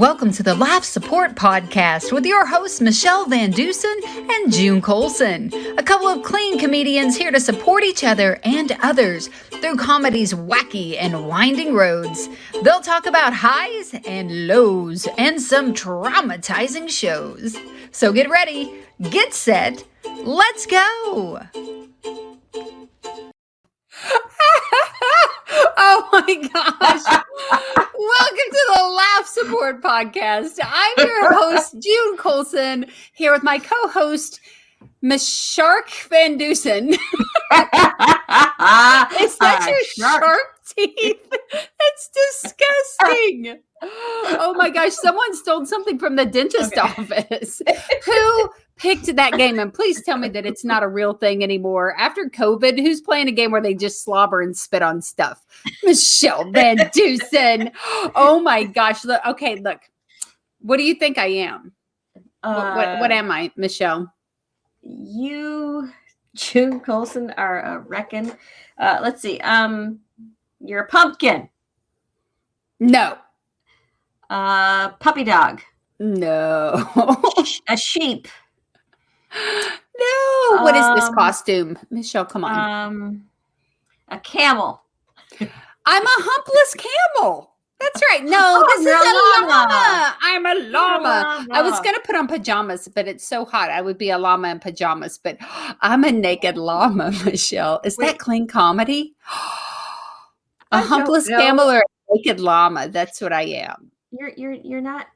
Welcome to the Life Support Podcast with your hosts, Michele VanDusen and June Colson. A couple of clean comedians here to support each other and others through comedy's wacky and winding roads. They'll talk about highs and lows and some traumatizing shows. So get ready, get set, let's go! Oh my gosh. Welcome to the Laugh Support Podcast. I'm your host, June Colson, here with my co-host, Michele VanDusen. Is that your sharp teeth? It's disgusting. Oh my gosh, someone stole something from the dentist office. Who picked that game? And please tell me that it's not a real thing anymore. After COVID, who's playing a game where they just slobber and spit on stuff? Michele VanDusen. Oh my gosh. Look, what do you think I am? What am I, Michele? You, June Colson, are a wreckin'. Let's see. You're a pumpkin. No. Puppy dog. No. A sheep. No. What is this costume? Michele, come on. A camel. I'm a humpless camel. That's right. No, this is a llama. I'm a llama. I was going to put on pajamas, but it's so hot. I would be a llama in pajamas, but I'm a naked llama, Michele. Is that clean comedy? A humpless camel or a naked llama? That's what I am. You're not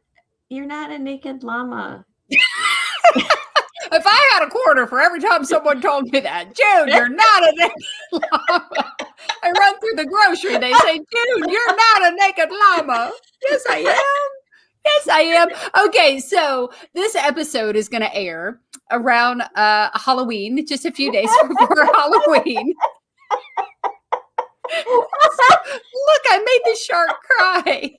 a naked llama. If I had a quarter for every time someone told me that, June, you're not a naked llama. I run through the grocery. They say, June, you're not a naked llama. Yes, I am. Yes, I am. Okay, so this episode is going to air around Halloween, just a few days before Halloween. Look, I made the shark cry.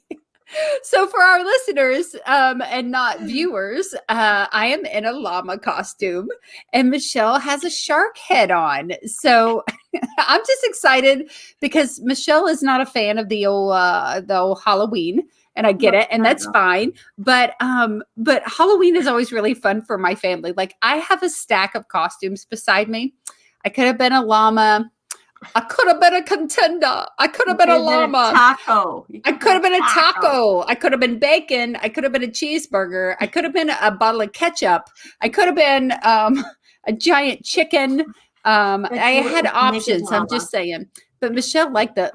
So for our listeners and not viewers, I am in a llama costume and Michele has a shark head on. So I'm just excited because Michele is not a fan of the old Halloween, and I get it, and that's fine. But Halloween is always really fun for my family. Like, I have a stack of costumes beside me. I could have been a llama. I could have been a contender. I could have been a llama. Taco. I could have been a taco. I could have been bacon. I could have been a cheeseburger. I could have been a bottle of ketchup. I could have been a giant chicken. I had options. I'm just saying. But Michele liked the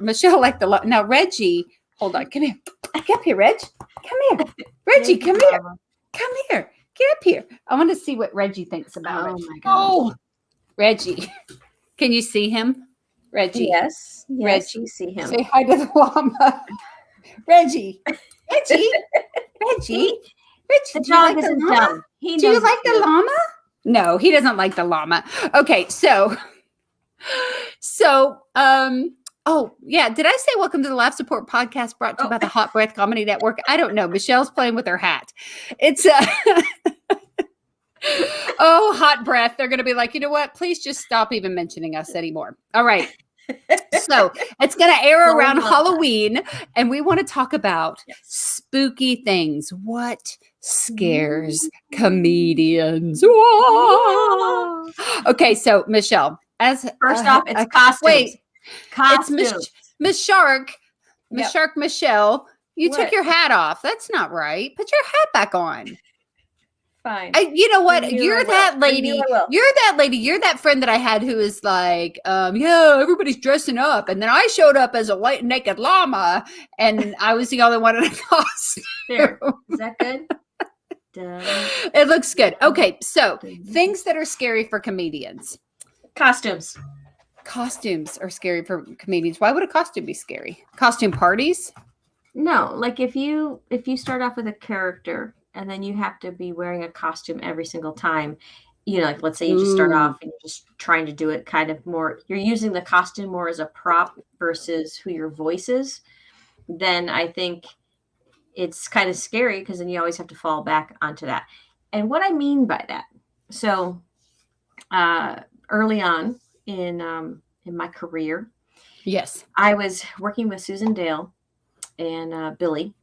now Reggie. Hold on. Come here. Get up here, Reg. Come here. Reggie, come here. Come here. Get up here. I want to see what Reggie thinks about it. Oh my God. Oh, Reggie. Can you see him? Reggie. Yes. Reggie. You see him. Say hi to the llama. Reggie. Reggie. The dog isn't dumb. Do you like the llama? No, he doesn't like the llama. Okay, so oh yeah, did I say welcome to the Laugh Support Podcast brought to you by the Hot Breath Comedy Network? I don't know. Michele's playing with her hat. It's oh, hot breath. They're going to be like, you know what? Please just stop even mentioning us anymore. All right. So it's going to air around Halloween, and we want to talk about spooky things. What scares comedians? Okay, so Michele, First off, it's costumes. Wait, costumes. It's Miss Shark. Michele, you took your hat off. That's not right. Put your hat back on. Fine. You know what? You're that lady. You're that friend that I had who is like, yeah, everybody's dressing up. And then I showed up as a white naked llama and I was the only one in a costume. There. Is that good? It looks good. Okay. So things that are scary for comedians. Costumes. Costumes are scary for comedians. Why would a costume be scary? Costume parties? No, like if you start off with a character and then you have to be wearing a costume every single time, like let's say you just start off and you're just trying to do it kind of more, you're using the costume more as a prop versus who your voice is, then I think it's kind of scary because then you always have to fall back onto that. And what I mean by that, so early on in my career, yes, I was working with Susan Dale and Billy,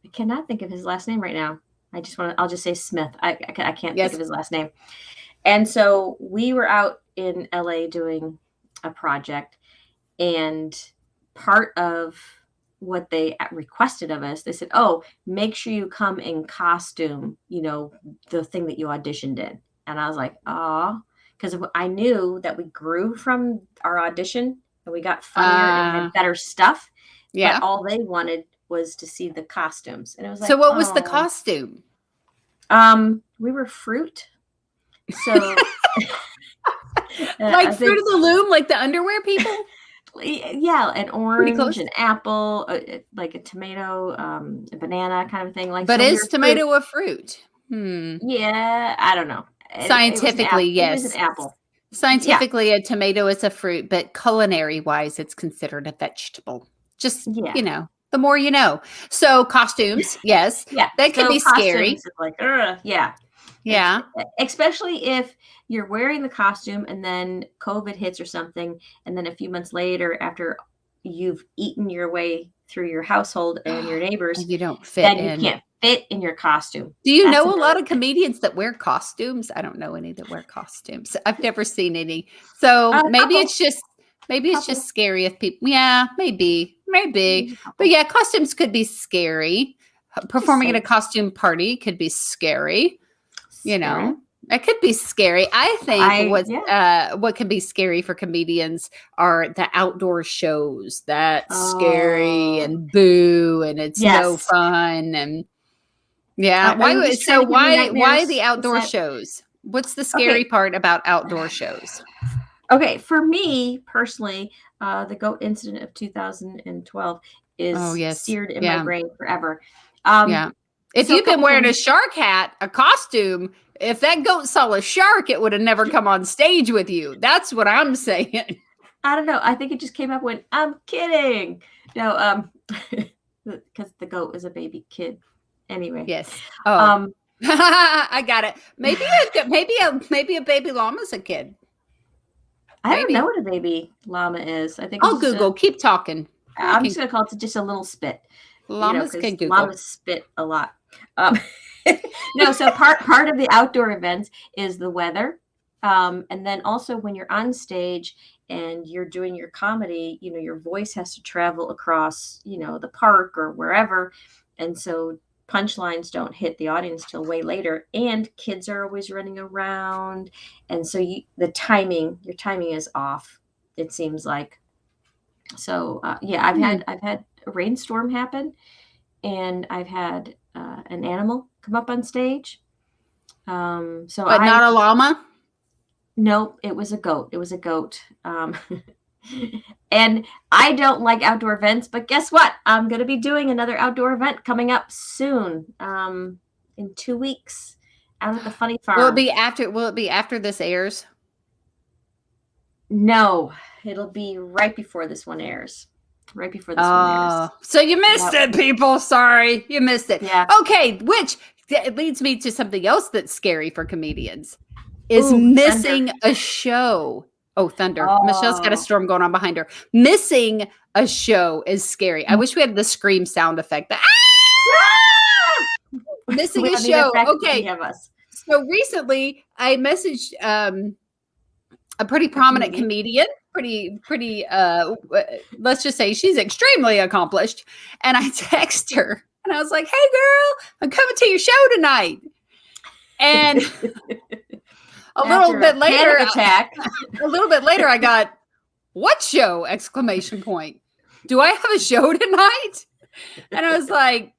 I cannot think of his last name right now. I'll just say Smith. I can't think of his last name. And so we were out in LA doing a project, and part of what they requested of us, they said, oh, make sure you come in costume, the thing that you auditioned in. And I was like, oh, because I knew that we grew from our audition and we got funnier and had better stuff. Yeah. But all they wanted was to see the costumes. And it was like, so what was the costume? We were fruit. So like Fruit of the Loom, like the underwear people? Yeah, an orange, an apple, like a tomato, a banana kind of thing. But is tomato a fruit? Yeah, I don't know. Scientifically, yes. It was an apple. Scientifically, a tomato is a fruit, but culinary-wise, it's considered a vegetable. Just, the more you know. So costumes, yes. Yeah. That could be scary. Like, yeah. Yeah. Especially if you're wearing the costume and then COVID hits or something. And then a few months later, after you've eaten your way through your household and your neighbors, you don't fit then in. You can't fit in your costume. Do you know a lot of comedians that wear costumes? I don't know any that wear costumes. I've never seen any. So maybe it's just scary if people, maybe. But yeah, costumes could be scary. Performing at a costume party could be scary. It could be scary. I think what can be scary for comedians are the outdoor shows. That's scary and boo, and it's no fun. And why the outdoor shows? What's the scary part about outdoor shows? Okay, for me personally, the goat incident of 2012 is seared in my brain forever. If you've been wearing a shark hat, a costume, if that goat saw a shark, it would have never come on stage with you. That's what I'm saying. I don't know. I think it just came up when I'm kidding. No, because the goat is a baby kid. Anyway. Yes. Oh. I got it. Maybe a baby llama's a kid. I don't know what a baby llama is. I think I'll Google. Keep talking. I'm just gonna call it just a little spit. Llamas can Google. Llamas spit a lot. No, so part of the outdoor events is the weather, and then also when you're on stage and you're doing your comedy, your voice has to travel across, the park or wherever, and so punchlines don't hit the audience till way later, and kids are always running around, and so your timing is off, it seems like. So I've had a rainstorm happen, and I've had an animal come up on stage. But not a llama? No, it was a goat. And I don't like outdoor events, but guess what? I'm going to be doing another outdoor event coming up soon, in 2 weeks, out at the Funny Farm. Will it be after this airs? No, it'll be right before this one airs. So you missed it, people. Sorry, you missed it. Yeah. Okay, which leads me to something else that's scary for comedians is missing a show. Oh, thunder. Michelle's got a storm going on behind her. Missing a show is scary. I wish we had the scream sound effect. Missing a show. Okay. So recently I messaged a pretty prominent comedian, pretty let's just say she's extremely accomplished. And I text her and I was like, hey girl, I'm coming to your show tonight. And a little bit later, I got, what show? Exclamation point. Do I have a show tonight? And I was like,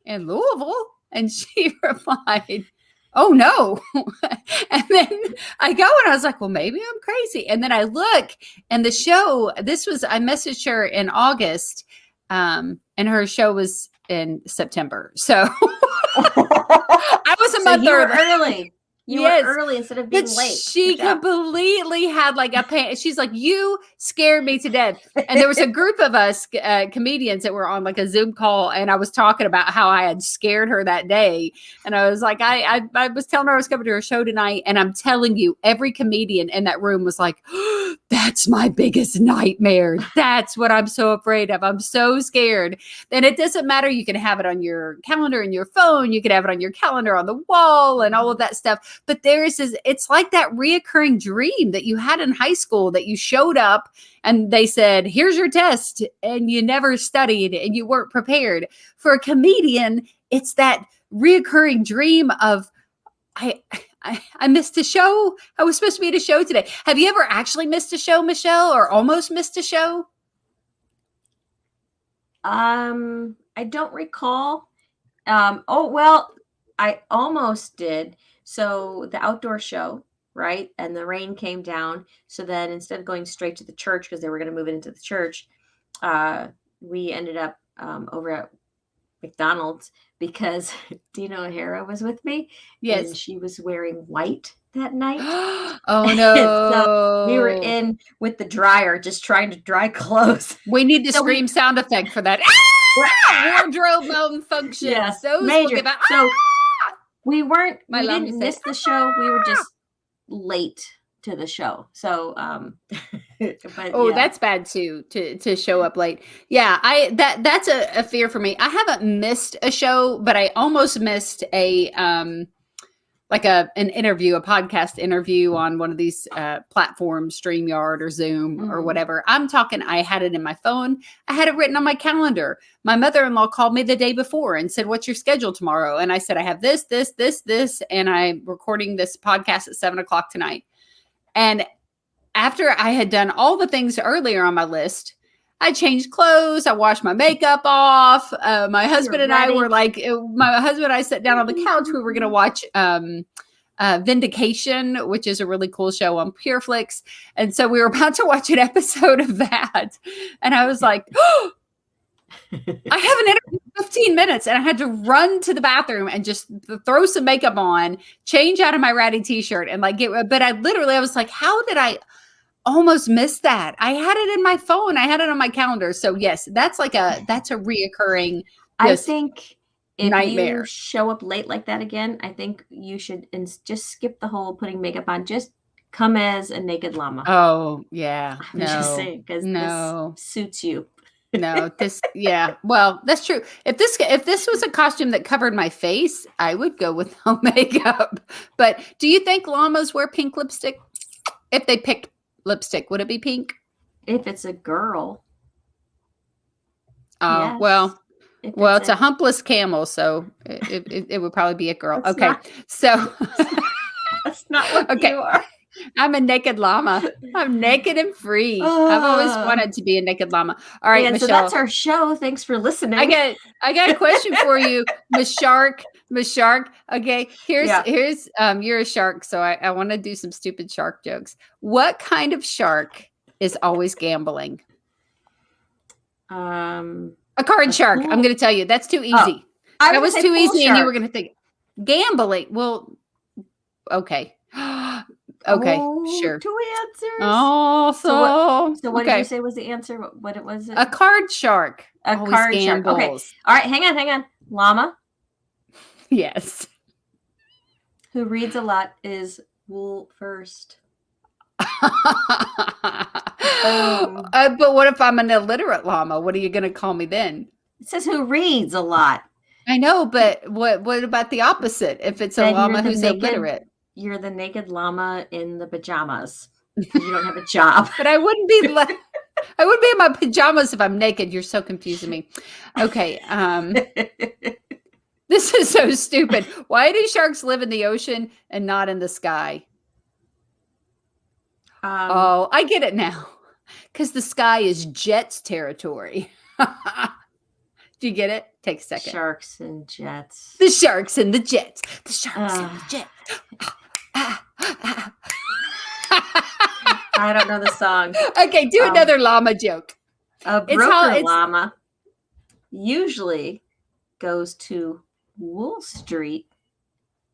in Louisville? And she replied, oh no. And then I go and I was like, well, maybe I'm crazy. And then I look and the show, I messaged her in August, and her show was in September. So I was a month early. You were Yes. early instead of But being late. she completely had like a pain. She's like, you scared me to death. And there was a group of us comedians that were on like a Zoom call. And I was talking about how I had scared her that day. And I was like, I was telling her I was coming to her show tonight. And I'm telling you, every comedian in that room was like, oh, that's my biggest nightmare. That's what I'm so afraid of. I'm so scared. And it doesn't matter. You can have it on your calendar and your phone. You can have it on your calendar on the wall and all of that stuff. But it's like that reoccurring dream that you had in high school that you showed up and they said, here's your test, and you never studied and you weren't prepared. For a comedian, it's that reoccurring dream of, I missed a show. I was supposed to be at a show today. Have you ever actually missed a show, Michele, or almost missed a show? I don't recall. Well, I almost did. So the outdoor show, right? And the rain came down. So then instead of going straight to the church, because they were going to move it into the church, we ended up over at McDonald's because Dina O'Hara was with me. Yes. And she was wearing white that night. Oh no. So we were in with the dryer just trying to dry clothes. We need the scream sound effect for that. Wardrobe malfunction. Yes, those major. So we didn't miss the show. We were just late to the show. So but, that's bad too, to show up late. Yeah, that's a fear for me. I haven't missed a show, but I almost missed an interview, a podcast interview on one of these platforms, StreamYard or Zoom or whatever. I'm talking, I had it in my phone. I had it written on my calendar. My mother-in-law called me the day before and said, what's your schedule tomorrow? And I said, I have this, and I'm recording this podcast at 7:00 tonight. And after I had done all the things earlier on my list, I changed clothes. I washed my makeup off. My husband and I were like, my husband and I sat down on the couch. We were going to watch Vindication, which is a really cool show on PureFlix. And so we were about to watch an episode of that. And I was like, oh, I have an interview in 15 minutes. And I had to run to the bathroom and just throw some makeup on, change out of my ratty t-shirt and but I was like, how did I almost missed that? I had it in my phone. I had it on my calendar. So yes, that's a reoccurring. I think if nightmare. You show up late like that again, I think you should just skip the whole putting makeup on. Just come as a naked llama. Oh yeah, I'm just saying because this suits you. Yeah. Well, that's true. If this was a costume that covered my face, I would go with no makeup. But do you think llamas wear pink lipstick? If they picked lipstick, would it be pink? If it's a girl. Oh, yes. Well, it's a humpless camel, so it would probably be a girl. Okay. So that's not what you are. I'm a naked llama. I'm naked and free. I've always wanted to be a naked llama. All right, Michele. So that's our show. Thanks for listening. I got a question for you, Miss Shark. Okay, here's you're a shark, so I want to do some stupid shark jokes. What kind of shark is always gambling? A card shark. I'm going to tell you. That's too easy. That was too easy, and you were going to think gambling. Well, okay. Okay, sure. 2 answers. Oh, so what did you say was the answer? What was it? A card shark. A card shark. Okay. All right. Hang on. Llama. Yes. Who reads a lot is wool first. But what if I'm an illiterate llama? What are you going to call me then? It says who reads a lot. I know, but what about the opposite? If it's a llama who's illiterate? You're the naked llama in the pajamas. You don't have a job. But I wouldn't be in my pajamas if I'm naked. You're so confusing me. Okay. This is so stupid. Why do sharks live in the ocean and not in the sky? I get it now. Because the sky is jets territory. Do you get it? Take a second. Sharks and jets. The sharks and the jets. The sharks and the jets. I don't know the song. Okay, do another llama joke. A broker llama usually goes to Wall Street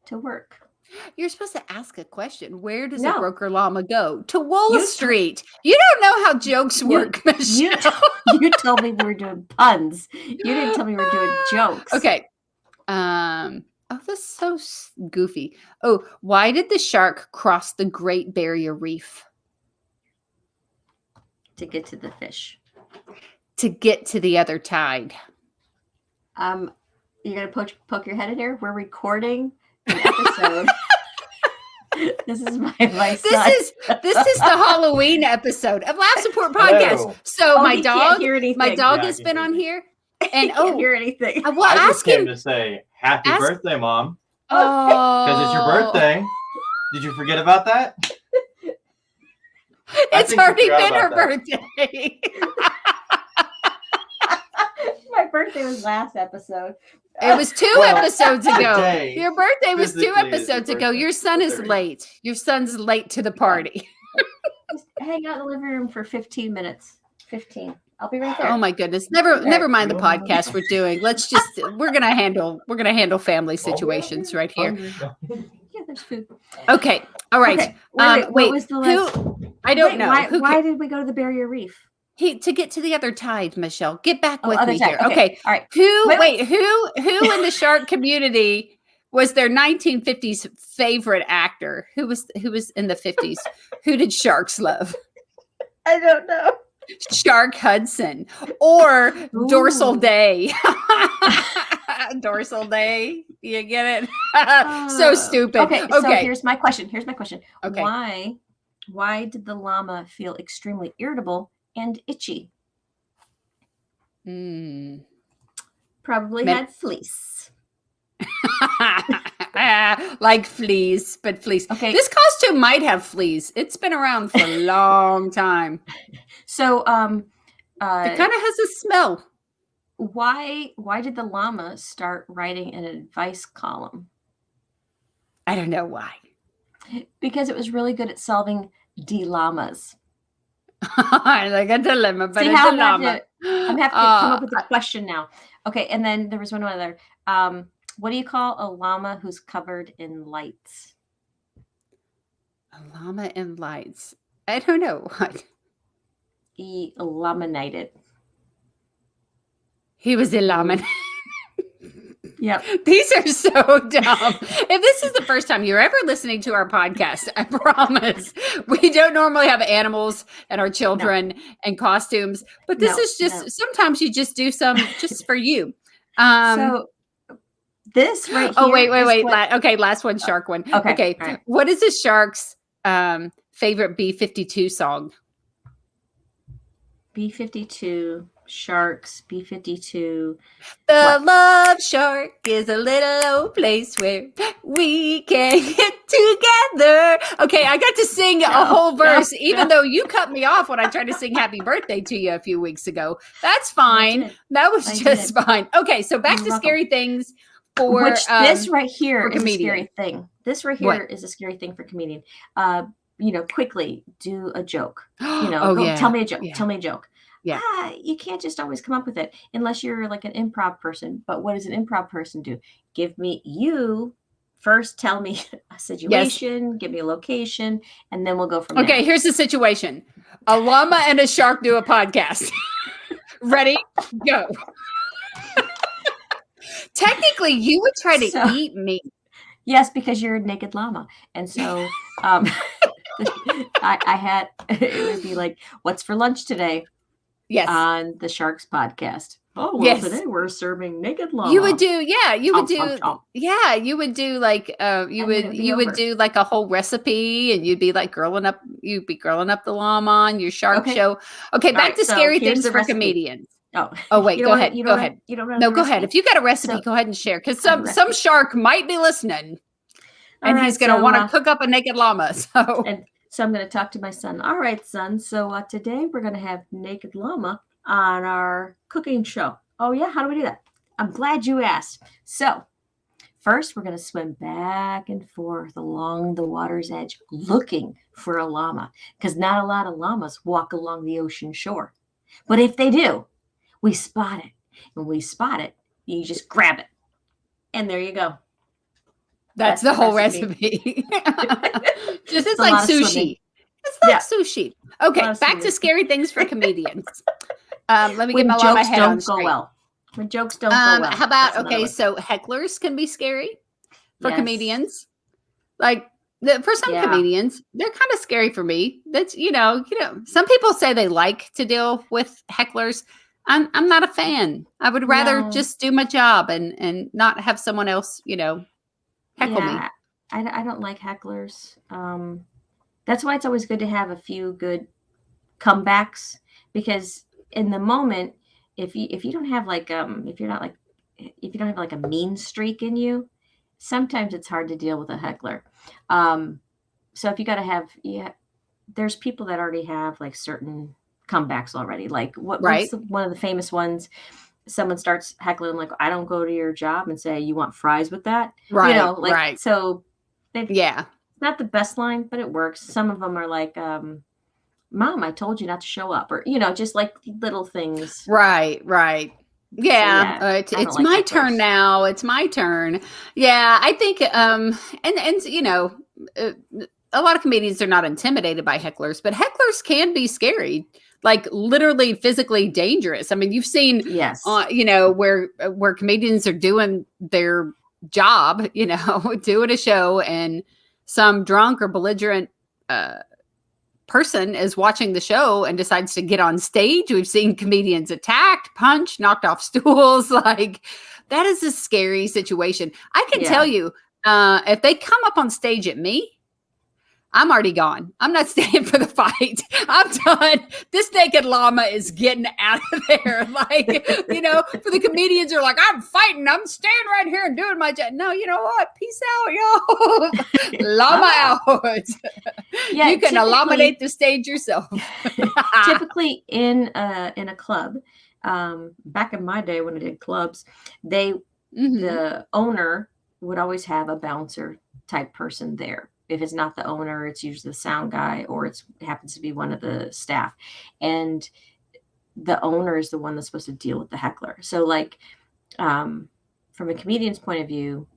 to work. You're supposed to ask a question. Where does a No. broker llama go? To Wall You Street. You don't know how jokes work, Michelle. You told me we were doing puns. You didn't tell me we were doing jokes. Okay. Oh, this is so goofy. Oh, why did the shark cross the Great Barrier Reef? To get to the fish. To get to the other tide. You're gonna poke your head in here. We're recording an episode. This is my son. This is the Halloween episode of Laugh Support Podcast. Hello. So my he dog, can't hear anything. my dog Yeah, has I been can on hear here, and He can't hear anything. well, I just ask came him. to say happy Ask- birthday, Mom, Oh, because it's your birthday. Did you forget about that? I It's think you already forgot been her about birthday. My birthday was last episode. It was 2 Well, episodes ago. today, Your birthday was 2 physically, is your episodes ago. birthday. Your son is 30. late. Your son's late to the party. Just hang out in the living room for 15 minutes. 15. I'll be right there. Oh my goodness. Never mind the You podcast we're doing. Let's just we're gonna handle family situations right here. Yeah, there's food. Okay. All right. Okay, wait, what was the last? Who? I don't know. Who Why did we go to the Barrier Reef? to get to the other tide, Michelle. Get back with other me side. here. Okay. All right. Who Wait. who in the shark community was their 1950s favorite actor? Who was in the 50s? Who did sharks love? I don't know. Shark Hudson or Dorsal Ooh. Day. Dorsal Day. You get it? So stupid. Okay. So here's my question. Okay. Why did the llama feel extremely irritable and itchy? Probably had fleece. Like fleas, but fleas. Okay. This costume might have fleas. It's been around for a long time. So It kind of has a smell. why did the llama start writing an advice column? I don't know why. Because it was really good at solving dilemmas. Like a dilemma, but See a how dilemma. I'm having to come up with a question now. Okay, and then there was one other. What do you call a llama who's covered in lights? A llama and lights. I don't know what. Illuminated. He was illuminated. Yep. These are so dumb. If this is the first time you're ever listening to our podcast, I promise we don't normally have animals and our children and costumes, but this is just sometimes you just do some just for you. So this right here. Oh, wait. Okay, last one, shark one. Okay. Okay. Right. What is a shark's favorite B-52 song? B-52, sharks, B-52. The love shark is a little old place where we can get together. Okay, I got to sing a whole verse, even though you cut me off when I tried to sing happy birthday to you a few weeks ago. That's fine. That was just fine. Okay, so back to scary things for this right here is a comedian. scary thing. This right here is a scary thing for comedian. Quickly do a joke. Tell me a joke. Yeah. Tell me a joke. Yeah. You can't just always come up with it unless you're like an improv person. But what does an improv person do? First tell me a situation, give me a location, and then we'll go from there. Okay, here's the situation. A llama and a shark do a podcast. Ready? Go. Technically, you would try to eat me. Yes, because you're a naked llama. And so I had, it would be like, what's for lunch today? Yes. On the Sharks podcast. Oh, well, yes. Today we're serving naked llama. You would do, you would do like a whole recipe, and you'd be like grilling up the llama on your shark show. Okay, back to scary things for comedians. Oh, wait, go ahead. Go ahead. You don't know. No, go ahead. If you got a recipe, go ahead and share, because some shark might be listening, and he's going to want to cook up a naked llama. So I'm going to talk to my son. All right, son. So today we're going to have naked llama on our cooking show. Oh, yeah? How do we do that? I'm glad you asked. So first, we're going to swim back and forth along the water's edge looking for a llama, because not a lot of llamas walk along the ocean shore. But if they do, we spot it. When we spot it, you just grab it. And there you go. That's the whole recipe. Just it's like sushi. It's like sushi. Okay, back to scary things for comedians. Let me get my llama head on straight. When jokes don't go well. How about so hecklers can be scary for comedians. Like for some comedians, they're kind of scary for me. That's some people say they like to deal with hecklers. I'm not a fan. I would rather just do my job and not have someone else, heckle me. I don't like hecklers. That's why it's always good to have a few good comebacks, because in the moment, if you don't have like if you don't have like a mean streak in you, sometimes it's hard to deal with a heckler. So if you got to have there's people that already have like certain comebacks already. Like what's one of the famous ones? Someone starts heckling like, I don't go to your job and say, you want fries with that? Right. So it's not the best line, but it works. Some of them are like, Mom, I told you not to show up, or, just like little things. Right. Yeah. So, it's my turn now. It's my turn. Yeah. I think, a lot of comedians are not intimidated by hecklers, but hecklers can be scary. Like literally physically dangerous. I mean, you've seen, where comedians are doing their job, doing a show, and some drunk or belligerent person is watching the show and decides to get on stage. We've seen comedians attacked, punched, knocked off stools. Like that is a scary situation. I can tell you, if they come up on stage at me, I'm already gone. I'm not staying for the fight. I'm done. This naked llama is getting out of there. Like, for the comedians are like, I'm fighting. I'm staying right here and doing my job. No, you know what? Peace out, y'all. Llama out. Yeah, you can eliminate the stage yourself. Typically in a club, back in my day when I did clubs, the owner would always have a bouncer type person there. If it's not the owner, it's usually the sound guy, or it happens to be one of the staff. And the owner is the one that's supposed to deal with the heckler. So like, from a comedian's point of view,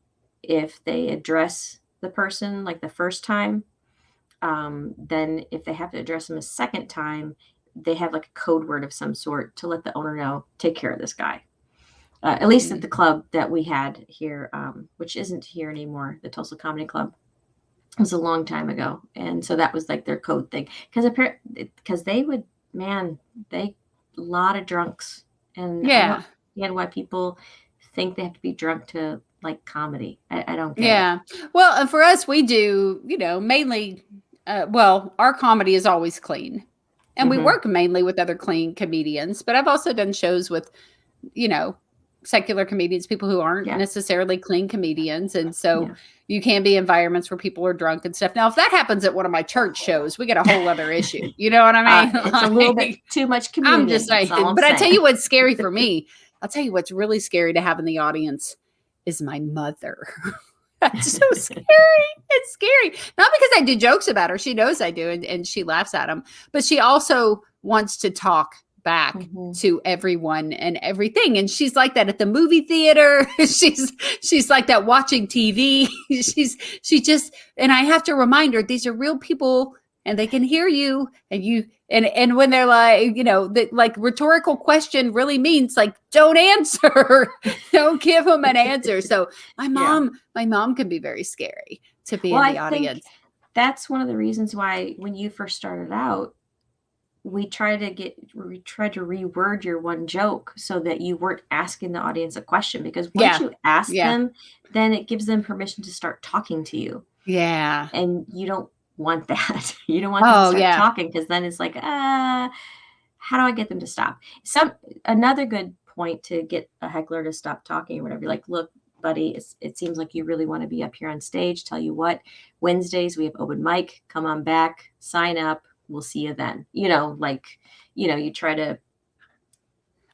if they address the person like the first time, then if they have to address them a second time, they have like a code word of some sort to let the owner know, take care of this guy. At least at the club that we had here, which isn't here anymore, the Tulsa Comedy Club. It was a long time ago. And so that was like their code thing. Because they would, a lot of drunks. And I don't why people think they have to be drunk to like comedy. I don't get it. Well, and for us, we do, mainly, our comedy is always clean. And we work mainly with other clean comedians. But I've also done shows with, secular comedians, people who aren't necessarily clean comedians. And so you can be environments where people are drunk and stuff. Now, if that happens at one of my church shows, we get a whole other issue. You know what I mean? It's a little bit too much community. I'm just saying. But I tell you what's scary for me. I'll tell you what's really scary to have in the audience is my mother. That's so scary. It's scary. Not because I do jokes about her. She knows I do, and she laughs at them. But she also wants to talk back to everyone and everything, and she's like that at the movie theater. she's like that watching TV. she just, and I have to remind her these are real people and they can hear you, and when they're like, like rhetorical question really means like don't answer. Don't give them an answer. So my mom can be very scary to be in the audience. That's one of the reasons why when you first started out, we tried to reword your one joke so that you weren't asking the audience a question, because once you ask them, then it gives them permission to start talking to you. Yeah. And you don't want that. You don't want them to start talking, because then it's like, how do I get them to stop? Another good point to get a heckler to stop talking or whatever, like, look, buddy, it seems like you really want to be up here on stage. Tell you what, Wednesdays we have open mic. Come on back, sign up. We'll see you then. You try to.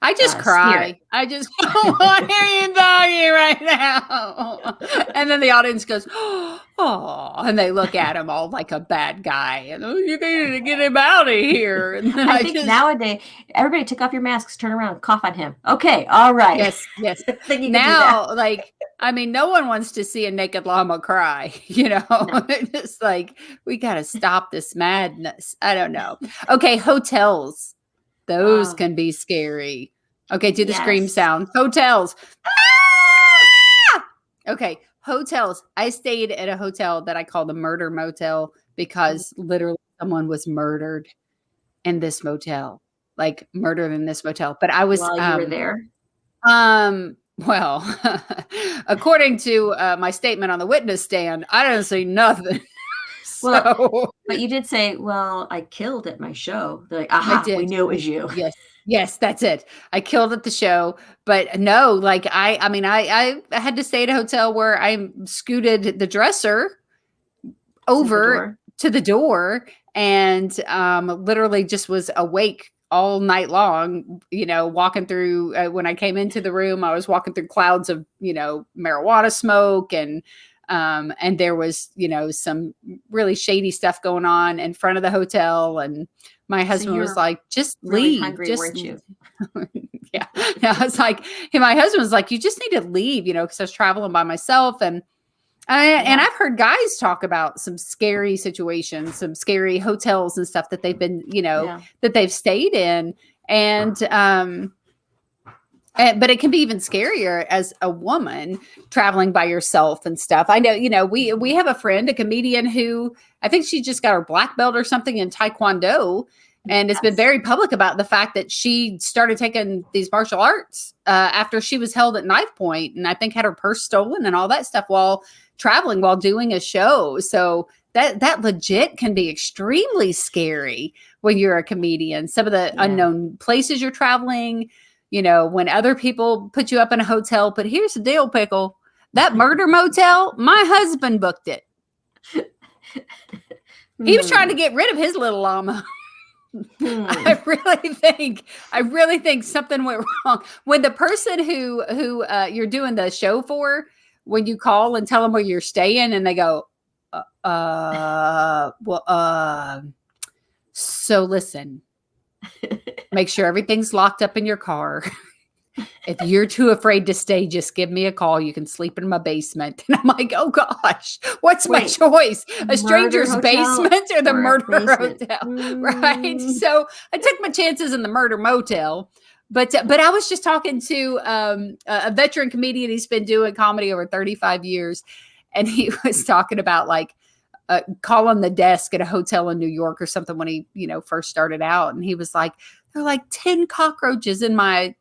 I just cry. I just don't want to hear you talking right now. And then the audience goes, oh, and they look at him all like a bad guy. And you need to get him out of here. And then I think nowadays, everybody take off your masks, turn around, cough on him. Okay, all right. Yes. Now, like I mean, no one wants to see a naked llama cry, No. It's like, we got to stop this madness. I don't know. Okay, hotels. Those Oh, can be scary. Okay, do the scream yes. sound. Hotels. Okay, hotels. I stayed at a hotel that I call the murder motel because literally someone was murdered in this motel. Like murdered in this motel. But I was While you were there. well, according to my statement on the witness stand, I didn't see nothing. Well, but you did say, "Well, I killed at my show." They're like, I "Aha, we did. knew it was you." Yes, that's it. I killed at the show, but no, like I mean, I had to stay at a hotel where I scooted the dresser over to the door and literally just was awake all night long, walking through when I came into the room, I was walking through clouds of, marijuana smoke and there was, some really shady stuff going on in front of the hotel. And my husband was like, just really leave. hungry, Just weren't you? yeah. I was like, my husband was like, you just need to leave, because I was traveling by myself. And I've heard guys talk about some scary situations, some scary hotels and stuff that they've been, that they've stayed in. But it can be even scarier as a woman traveling by yourself and stuff. I know, we have a friend, a comedian who I think she just got her black belt or something in Taekwondo and has been very public about the fact that she started taking these martial arts after she was held at knife point and I think had her purse stolen and all that stuff while traveling, while doing a show. So that legit can be extremely scary when you're a comedian. Some of the unknown places you're traveling, when other people put you up in a hotel. But here's the deal, Pickle. That murder motel, my husband booked it. He was trying to get rid of his little llama. I really think something went wrong when the person who you're doing the show for, when you call and tell them where you're staying and they go, so listen, make sure everything's locked up in your car. If you're too afraid to stay, just give me a call. You can sleep in my basement. And I'm like, oh gosh, what's my choice? A stranger's basement or the murder hotel? Right. So I took my chances in the murder motel. But I was just talking to a veteran comedian. He's been doing comedy over 35 years. And he was talking about like calling the desk at a hotel in New York or something when he, first started out. And he was like, there are like 10 cockroaches in my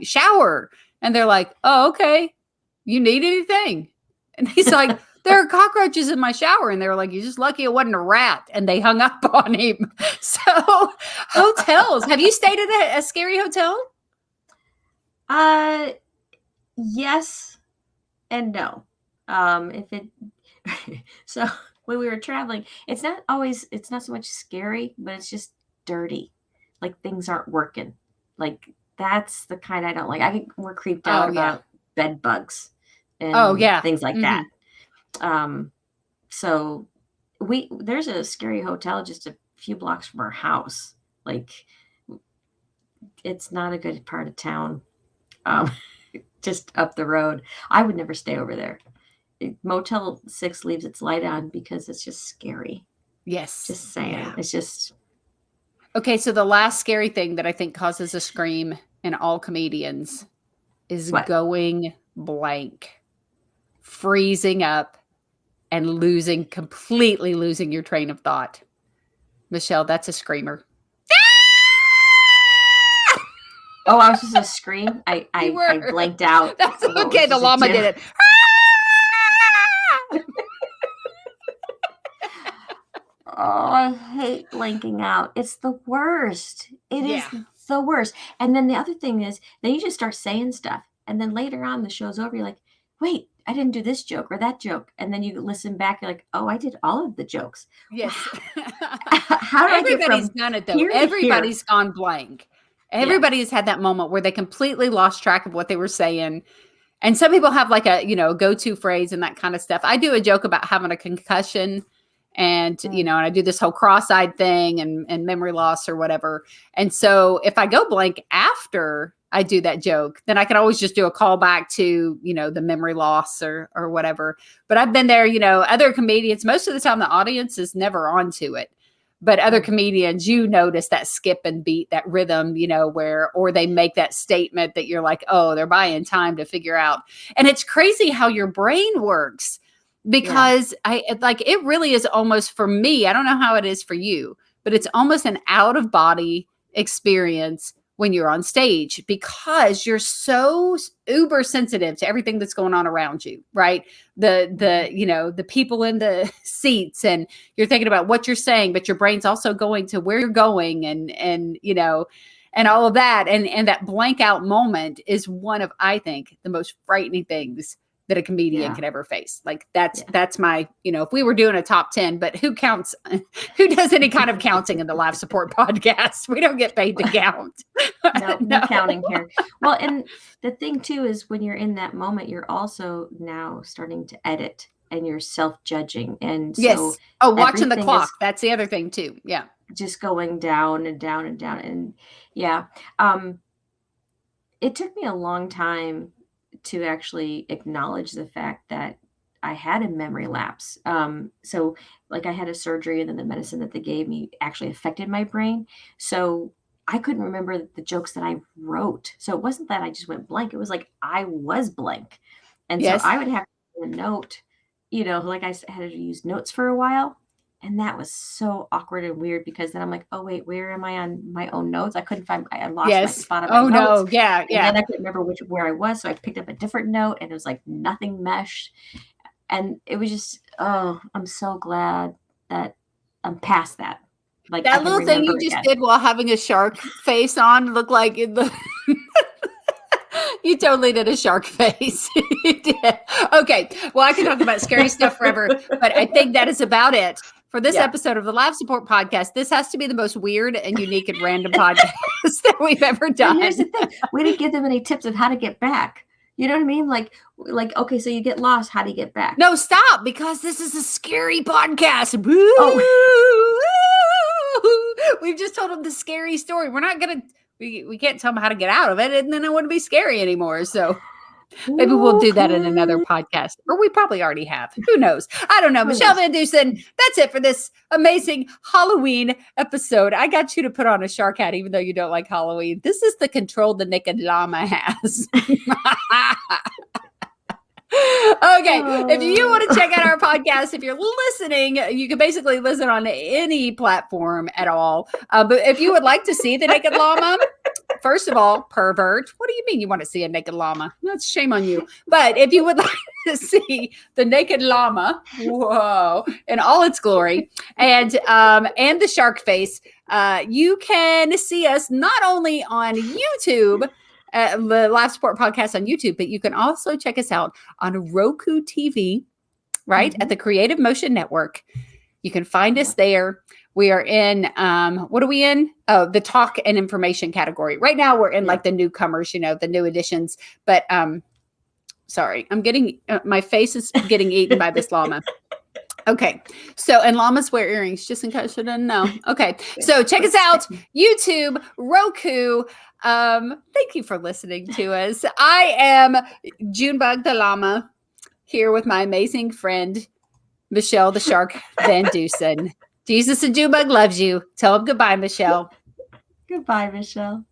shower. And they're like, oh, okay. You need anything? And he's like, there are cockroaches in my shower. And they were like, you're just lucky it wasn't a rat. And they hung up on him. So hotels, have you stayed at a scary hotel? Yes and no. So when we were traveling, it's not so much scary, but it's just dirty. Like things aren't working. Like that's the kind I don't like. I think we're creeped out about bed bugs and things like that. So there's a scary hotel just a few blocks from our house. Like it's not a good part of town. Just up the road. I would never stay over there. Motel 6 leaves its light on because it's just scary. Yes. Just saying. Yeah. It's just. Okay, so the last scary thing that I think causes a scream in all comedians is going blank, freezing up, and completely losing your train of thought. Michele, that's a screamer. Oh, I was just a scream. I blanked out. That's okay. The llama did it. Oh, I hate blanking out. It's the worst. It is the worst. And then the other thing is, then you just start saying stuff. And then later on, the show's over. You're like, wait, I didn't do this joke or that joke. And then you listen back. You're like, oh, I did all of the jokes. Yes. How did Everybody's done it, though. Everybody's gone blank. Everybody has had that moment where they completely lost track of what they were saying. And some people have like a, go-to phrase and that kind of stuff. I do a joke about having a concussion and, and I do this whole cross-eyed thing and memory loss or whatever. And so if I go blank after I do that joke. Then I can always just do a callback to, the memory loss or whatever. But I've been there, other comedians, most of the time the audience is never onto it. But other comedians, you notice that skip and beat, that rhythm, or they make that statement that you're like, oh, they're buying time to figure out. And it's crazy how your brain works, because it really is almost, for me, I don't know how it is for you, but it's almost an out of body experience when you're on stage, because you're so uber sensitive to everything that's going on around you, right? The people in the seats, and you're thinking about what you're saying, but your brain's also going to where you're going and all of that. And that blank out moment is one of, I think, the most frightening things that a comedian could ever face. Like that's my, if we were doing a top 10, but who does any kind of counting in the live support podcast? We don't get paid to count. No counting here. Well, and the thing too, is when you're in that moment, you're also now starting to edit and you're self-judging. And so watching the clock. That's the other thing too. Yeah. Just going down and down and down. And it took me a long time to actually acknowledge the fact that I had a memory lapse. So like I had a surgery, and then the medicine that they gave me actually affected my brain. So I couldn't remember the jokes that I wrote. So it wasn't that I just went blank. It was like I was blank. And so I would have to note, like I had to use notes for a while. And that was so awkward and weird, because then I'm like, oh, wait, where am I on my own notes? I couldn't find, I lost my spot of my notes. No. Yeah. And then I couldn't remember where I was. So I picked up a different note, and it was like nothing meshed. And it was just, I'm so glad that I'm past that. Like that little thing you just did while having a shark face on looked like you totally did a shark face. You did. Okay. Well, I can talk about scary stuff forever, but I think that is about it for this episode of the Live Support Podcast. This has to be the most weird and unique and random podcast that we've ever done. And here's the thing. We didn't give them any tips of how to get back. You know what I mean? Like, okay, so you get lost. How do you get back? No, stop, because this is a scary podcast. We've just told them the scary story. We're not going to, we can't tell them how to get out of it, and then it wouldn't be scary anymore. So maybe we'll do that in another podcast, or we probably already have. Who knows? I don't know. Michele VanDusen, that's it for this amazing Halloween episode. I got you to put on a shark hat, even though you don't like Halloween. This is the control the naked llama has. Okay. If you want to check out our podcast, if you're listening, you can basically listen on any platform at all. But if you would like to see the naked llama, first of all, pervert, what do you mean you want to see a naked llama? That's shame on you. But if you would like to see the naked llama, whoa, in all its glory, and the shark face, you can see us not only on YouTube, the Live Support Podcast on YouTube, but you can also check us out on Roku TV, right? At the Creative Motion Network. You can find us there. We are in, what are we in? Oh, the talk and information category. Right now we're in like the newcomers, the new additions, but sorry, I'm getting, my face is getting eaten by this llama. Okay. So, and llamas wear earrings, just in case you didn't know. Okay. So check us out, YouTube, Roku. Thank you for listening to us. I am Junebug the llama, here with my amazing friend, Michele the shark VanDusen. Jesus and Junebug loves you. Tell them goodbye, Michele. Goodbye, Michele.